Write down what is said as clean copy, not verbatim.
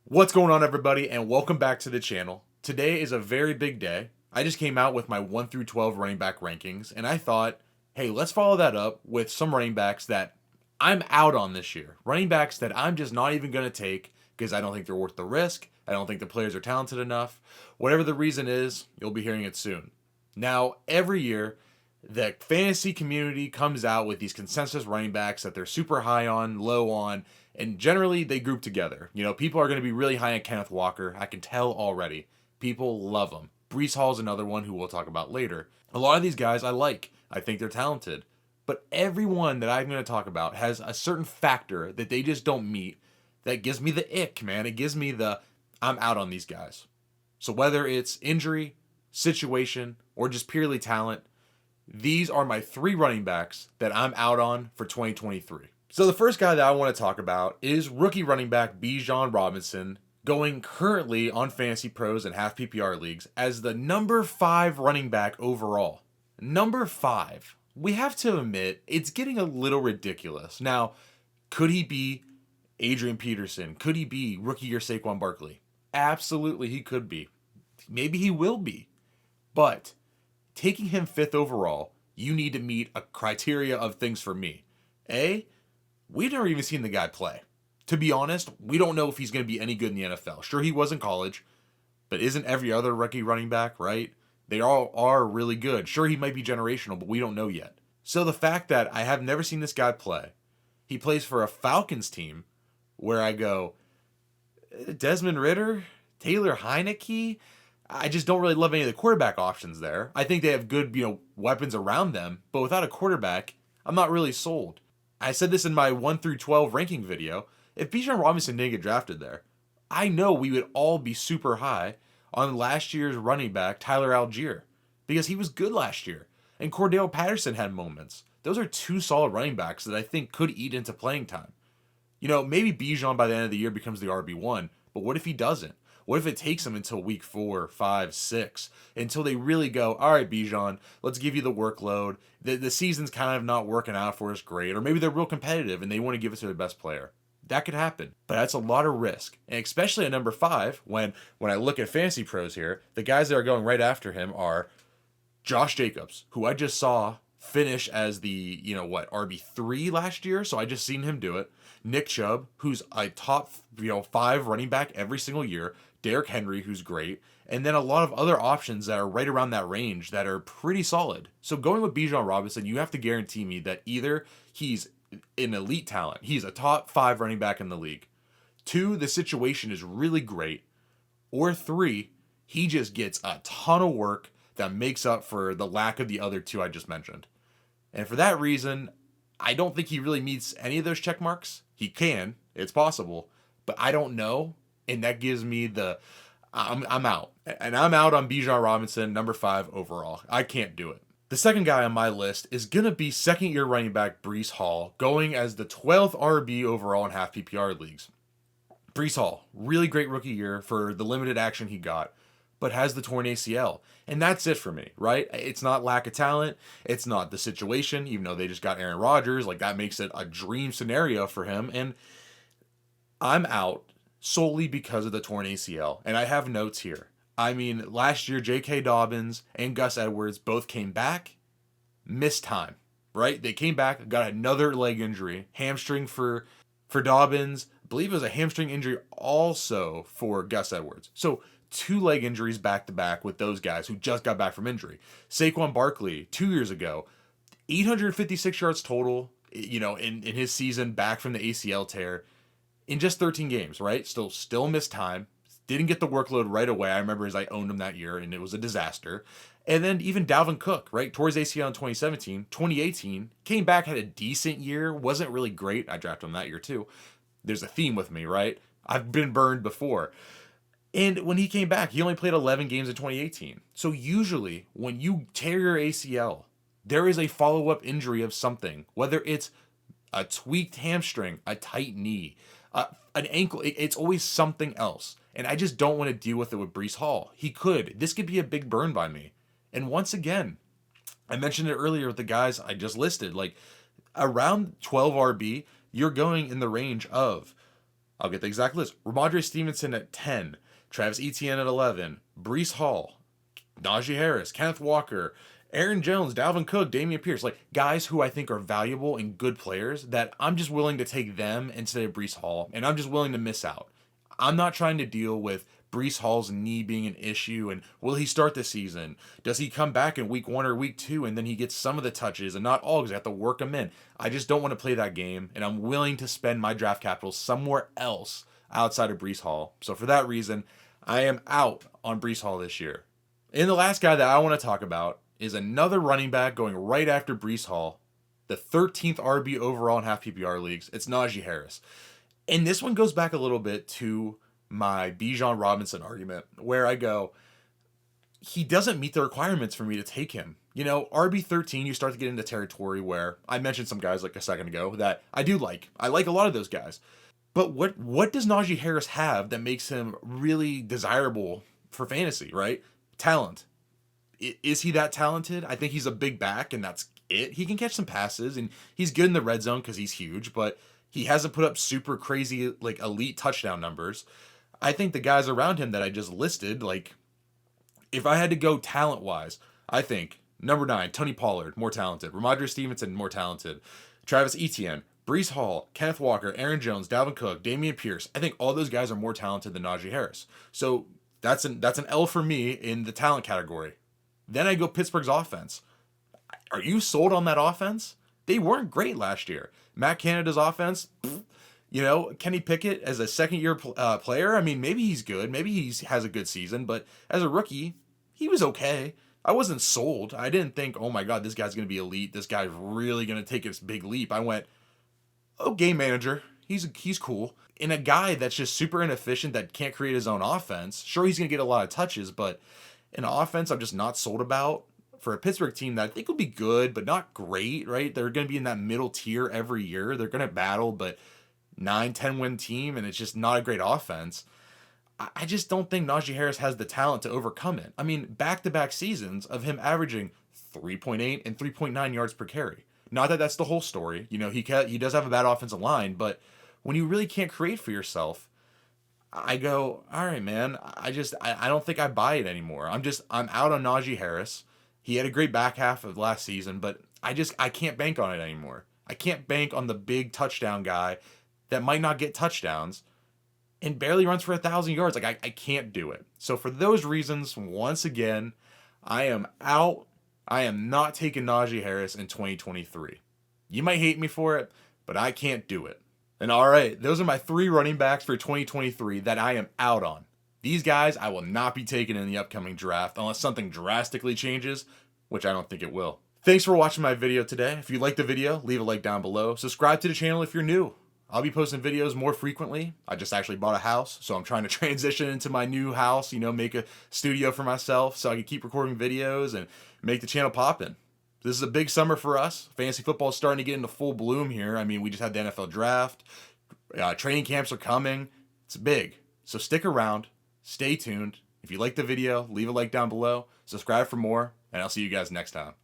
What's going on, everybody, and welcome back to the channel. Today is a very big day. I just came out with my 1 through 12 running back rankings, and I thought, hey, let's follow that up with some running backs that I'm out on this year. Running backs that I'm just not even going to take because I don't think they're worth the risk. I don't think the players are talented enough. Whatever the reason is, you'll be hearing it soon. Now, every year, the fantasy community comes out with these consensus running backs that they're super high on, low on, and generally they group together. People are going to be really high on Kenneth Walker. I can tell already. People love him. Brees Hall's another one who we'll talk about later. A lot of these guys I like. I think they're talented. But everyone that I'm going to talk about has a certain factor that they just don't meet that gives me the ick, man. It gives me the I'm out on these guys. So whether it's injury, situation, or just purely talent, these are my three running backs that I'm out on for 2023. So the first guy that I want to talk about is rookie running back Bijan Robinson, going currently on Fantasy Pros and half PPR leagues as the number 5 running back overall. Number 5. We have to admit, it's getting a little ridiculous. Now, could he be Adrian Peterson? Could he be rookie year Saquon Barkley? Absolutely, he could be. Maybe he will be. But taking him 5th overall, you need to meet a criteria of things for me. We've never even seen the guy play. To be honest, we don't know if he's going to be any good in the NFL. Sure, he was in college, but isn't every other rookie running back, right? They all are really good. Sure, he might be generational, but we don't know yet. So the fact that I have never seen this guy play, he plays for a Falcons team where I go, Desmond Ridder, Taylor Heineke, I just don't really love any of the quarterback options there. I think they have good, weapons around them, but without a quarterback, I'm not really sold. I said this in my 1 through 12 ranking video. If Bijan Robinson didn't get drafted there, I know we would all be super high on last year's running back, Tyler Algier, because he was good last year. And Cordell Patterson had moments. Those are two solid running backs that I think could eat into playing time. Maybe Bijan by the end of the year becomes the RB1, but what if he doesn't? What if it takes them until week 4, 5, 6, until they really go, all right, Bijan, let's give you the workload. The season's kind of not working out for us great, or maybe they're real competitive and they want to give it to their best player. That could happen, but that's a lot of risk, and especially at number 5, when I look at Fantasy Pros here, the guys that are going right after him are Josh Jacobs, who I just saw finish as the, RB3 last year, so I just seen him do it. Nick Chubb, who's a top, 5 running back every single year. Derrick Henry, who's great. And then a lot of other options that are right around that range that are pretty solid. So going with Bijan Robinson, you have to guarantee me that either he's an elite talent, he's a top 5 running back in the league. 2, the situation is really great. Or 3, he just gets a ton of work that makes up for the lack of the other 2 I just mentioned. And for that reason, I don't think he really meets any of those check marks. He can, it's possible, but I don't know, and that gives me the I'm out. And I'm out on Bijan Robinson, number 5 overall. I can't do it. The second guy on my list is going to be second-year running back Brees Hall, going as the 12th RB overall in half PPR leagues. Brees Hall, really great rookie year for the limited action he got, but has the torn ACL. And that's it for me, right? It's not lack of talent. It's not the situation, even though they just got Aaron Rodgers. Like, that makes it a dream scenario for him. And I'm out solely because of the torn ACL. And I have notes here. I mean, last year, J.K. Dobbins and Gus Edwards both came back, missed time, right? They came back, got another leg injury, hamstring for Dobbins. I believe it was a hamstring injury also for Gus Edwards. So 2 leg injuries back to back with those guys who just got back from injury. Saquon Barkley, 2 years ago, 856 yards total, in his season back from the ACL tear in just 13 games, right? Still missed time. Didn't get the workload right away. I remember as I owned him that year, and it was a disaster. And then even Dalvin Cook, right? Tore his ACL in 2017. 2018, came back, had a decent year. Wasn't really great. I drafted him that year too. There's a theme with me, right? I've been burned before. And when he came back, he only played 11 games in 2018. So usually, when you tear your ACL, there is a follow-up injury of something, whether it's a tweaked hamstring, a tight knee, an ankle. It's always something else. And I just don't want to deal with it with Brees Hall. This could be a big burn by me. And once again, I mentioned it earlier with the guys I just listed, like around 12 RB, you're going in the range of I'll get the exact list. Ramondre Stevenson at 10, Travis Etienne at 11, Breece Hall, Naji Harris, Kenneth Walker, Aaron Jones, Dalvin Cook, Dameon Pierce, like guys who I think are valuable and good players that I'm just willing to take them instead of Breece Hall, and I'm just willing to miss out. I'm not trying to deal with Breece Hall's knee being an issue and will he start the season? Does he come back in week 1 or week 2 and then he gets some of the touches and not all because I have to work him in? I just don't want to play that game, and I'm willing to spend my draft capital somewhere else outside of Breece Hall. So for that reason, I am out on Breece Hall this year. And the last guy that I want to talk about is another running back going right after Breece Hall, the 13th RB overall in half PPR leagues. It's Naji Harris. And this one goes back a little bit to my Bijan Robinson argument, where I go, he doesn't meet the requirements for me to take him. You know, RB13, you start to get into territory where I mentioned some guys like a second ago that I do like. I like a lot of those guys. But what does Naji Harris have that makes him really desirable for fantasy, right? Talent. Is he that talented? I think he's a big back, and that's it. He can catch some passes, and he's good in the red zone because he's huge, but he hasn't put up super crazy, like, elite touchdown numbers. I think the guys around him that I just listed, like, if I had to go talent-wise, I think number 9, Tony Pollard, more talented. Ramondre Stevenson, more talented. Travis Etienne, Breece Hall, Kenneth Walker, Aaron Jones, Dalvin Cook, Dameon Pierce. I think all those guys are more talented than Naji Harris. So that's an L for me in the talent category. Then I go Pittsburgh's offense. Are you sold on that offense? They weren't great last year. Matt Canada's offense, you know, Kenny Pickett as a second-year player, I mean, maybe he's good. Maybe he has a good season. But as a rookie, he was okay. I wasn't sold. I didn't think, oh, my God, this guy's going to be elite. This guy's really going to take this big leap. I went, oh, game manager. He's cool. And a guy that's just super inefficient that can't create his own offense, sure, he's going to get a lot of touches, but an offense I'm just not sold about for a Pittsburgh team that I think will be good, but not great, right? They're going to be in that middle tier every year. They're going to battle, but 9-10 win team, and it's just not a great offense. I just don't think Naji Harris has the talent to overcome it. I mean, back-to-back seasons of him averaging 3.8 and 3.9 yards per carry. Not that that's the whole story. You know, he does have a bad offensive line, but when you really can't create for yourself, I go, all right, man. I don't think I buy it anymore. I'm out on Naji Harris. He had a great back half of last season, but I can't bank on it anymore. I can't bank on the big touchdown guy that might not get touchdowns and barely runs for 1,000 yards. Like, I can't do it. So for those reasons, once again, I am out. I am not taking Naji Harris in 2023. You might hate me for it, but I can't do it. And all right, those are my 3 running backs for 2023 that I am out on. These guys I will not be taking in the upcoming draft unless something drastically changes, which I don't think it will. Thanks for watching my video today. If you liked the video, leave a like down below. Subscribe to the channel if you're new. I'll be posting videos more frequently. I just actually bought a house, so I'm trying to transition into my new house, you know, make a studio for myself so I can keep recording videos and make the channel poppin'. This is a big summer for us. Fantasy football is starting to get into full bloom here. I mean, we just had the NFL draft. Training camps are coming. It's big. So stick around. Stay tuned. If you like the video, leave a like down below. Subscribe for more, and I'll see you guys next time.